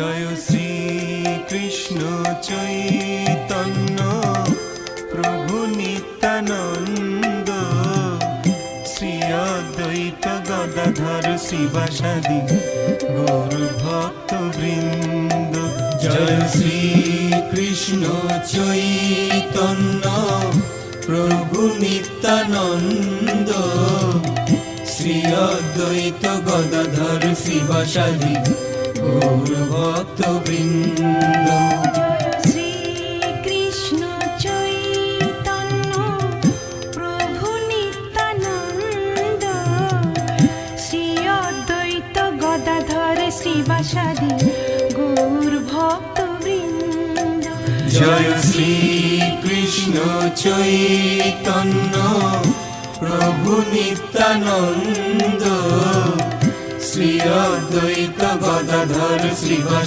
জয় শ্রী কৃষ্ণ চৈতন্য প্রভু নিত্যানন্দ, শ্রী অদ্বৈত গদাধর শিবাসাদি গৌর ভক্ত বৃন্দ। জয় শ্রী কৃষ্ণ চৈতন্য প্রভু নিত্যানন্দ, শ্রী অদ্বৈত গদাধর শিবাসাদি গৌর ভক্ত বৃন্দ। শ্রী কৃষ্ণ চৈতন্য প্রভু নিত্যানন্দ, শ্রী অদ্বৈত গদাধর শ্রীবাসাদি গৌর ভক্ত বৃন্দ। জয় শ্রী কৃষ্ণ চৈতন্য প্রভু নিত্যানন্দ, শ্রী অদ্বৈত গদাধর শ্রীবাসাদি